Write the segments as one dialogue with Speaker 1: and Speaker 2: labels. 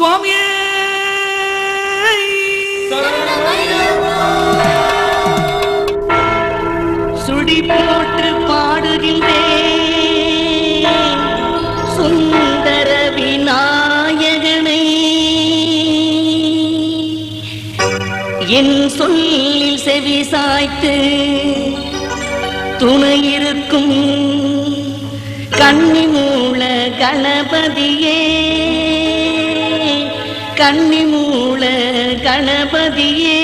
Speaker 1: சுவாமியே சுடி போட்டு பாடுகின்றேன் சுந்தர விநாயகனை என் சொல்லில் செவி சாய்த்து துணை இருக்கும் கன்னிமூல கணபதியே கன்னிமூல கணபதியே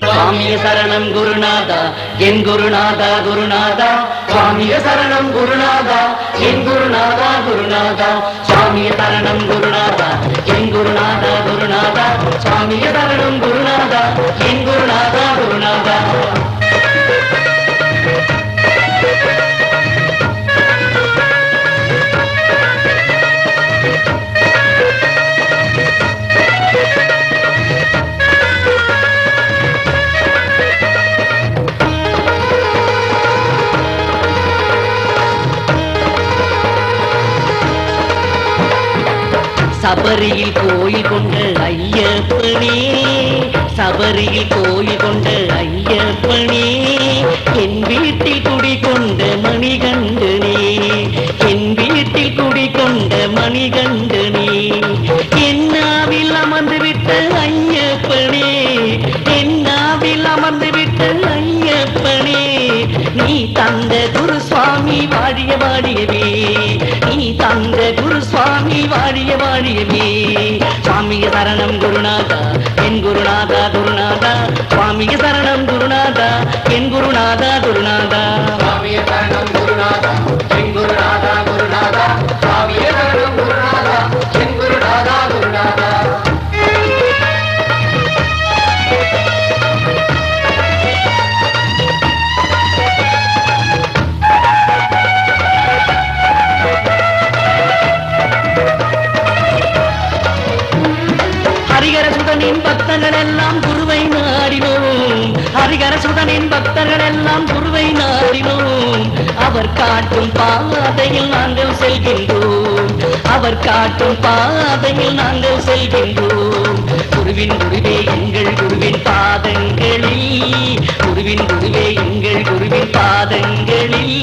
Speaker 1: சுவாமிய சரணம் குருநாதா என் குருநாதா குருநாதா சுவாமிய சரணம் குருநாதா என் குருநாதா குருநாதா சுவாமிய சரணம் குருநாதா என் குருநாதா குருநாதா சுவாமிய சரணம் குருநாதா என் குருநாதா குருநாதா சபரியில் கோயில் கொண்ட ஐயப்பனே சபரியில் கோயில் கொண்ட ஐயப்பனே என் வீட்டில் குடிகொண்ட மணிகண்டனே என் வீட்டில் குடிகொண்ட மணிகண்டனே என்னாவில் அமர்ந்துவிட்ட ஐயப்பனே என்னாவில் அமர்ந்துவிட்ட ஐயப்பனே நீ தந்த குருசுவாமி வாழிய வாழியவே நீ தந்த குருசுவாமி வாழிய வாழியவே சுவாமிய சரணம் குருநாதா என் குருநாதா குருநாதா சுவாமிய சரணம் குருநாதா என் குருநாதா குருநாதா சுவாமிய சரணம் குருநாதா என் குருநாதா குருநாதா சுவாமிய சரணம் குருநாதா என் குருநாதா குருநாதா ஹரிகரசுதனின் பக்தர்கள் எல்லாம் குருவை நாடினோம் ஹரிகரசுதனின் பக்தர்கள் எல்லாம் குருவை நாடினோம் அவர் காட்டும் பாதையில் நாங்கள் செல்கின்றோம் அவர் காட்டும் பாதையில் நாங்கள் செல்கின்றோம் குருவின் குருவே எங்கள் குருவின் பாதங்களில் குருவின் குருவே எங்கள் குருவின் பாதங்களில்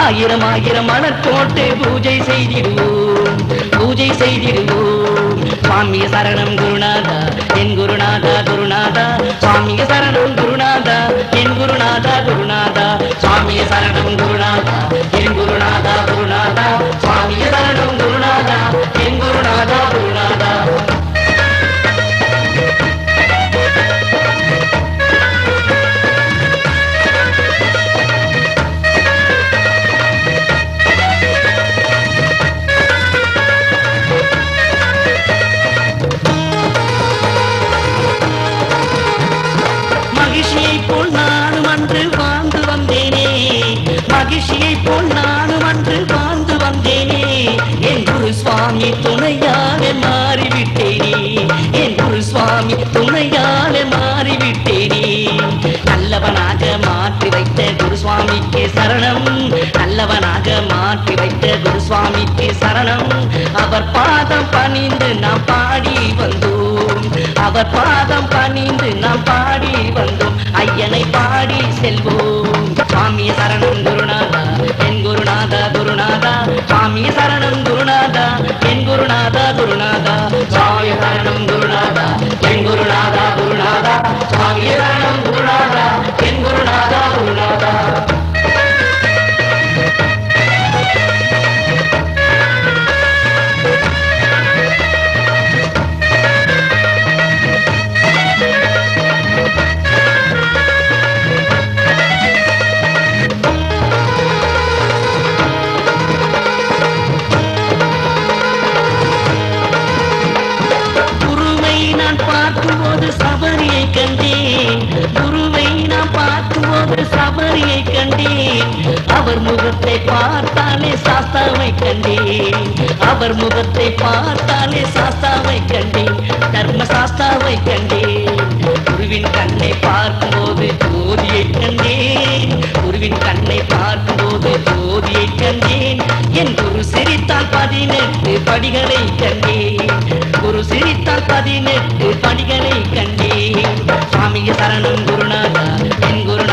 Speaker 1: ஆயிரம் ஆயிரம் மலர்கோட்டை பூஜை செய்திடுவோம் பூஜை செய்திடுவோம் சுவாமிய சரணம் குருநாதா என் குருநாதா குருநாதா சுவாமிய சரணம் குருநாதா என் குருநாதா குருநாதா சுவாமிய சரணம் குருநாதா என் குருநாதா குருநாதா சுவாமிய சரணம் குருநாதா என் குருநாதா குருநாதா மகிழ்ச்சியை போல் நானும் அன்று வாழ்ந்து வந்தேனே மகிழ்ச்சியை போல் நானும் அன்று வாழ்ந்து வந்தேனே என் குரு சுவாமி துணையால மாறிவிட்டேனே என் குரு சுவாமி துணையால மாறிவிட்டேனே நல்லவனாக மாற்றி வைத்த குரு சுவாமிக்கு சரணம் நல்லவனாக மாற்றி வைத்த குரு சுவாமிக்கு சரணம் அவர் பாதம் பணிந்து நாம் பாடி வந்தோம் அவர் பாதம் பணிந்து நாம் பாடி வந்தோம் ஐயனை பாடி செல்வோம் சுவாமிய சரணம் குருநாதா என் குருநாதா குருநாதா சுவாமிய சரணம் குருநாதா என் குருநாதா குருநாதா சுவாமிய சரணம் குருநாதா என் குருநாதா குருநாதா சுவாமிய சரணம் குருநாதா என் குருநாதா குருநாதா சபரியை கண்டேன் குருவை நான் பார்க்கும்போது சபரியை கண்டேன் அவர் முகத்தை பார்த்தாலே சாஸ்தாவை கண்டேன் அவர் முகத்தை பார்த்தாலே சாஸ்தாவை கண்டேன் தர்ம சாஸ்தாவை கண்டேன் குருவின் கண்ணை பார்க்கும்போது ஜோதியை கண்டேன் குருவின் கண்ணை பார்க்கும்போது ஜோதியை கண்டேன் என் குரு சிரித்தால் 18 படிகளை கண்டேன். குரு சிரித்தால் 18 படிகளை கண்டேன். சுவாமிய சரணம் குருநாதா என் குரு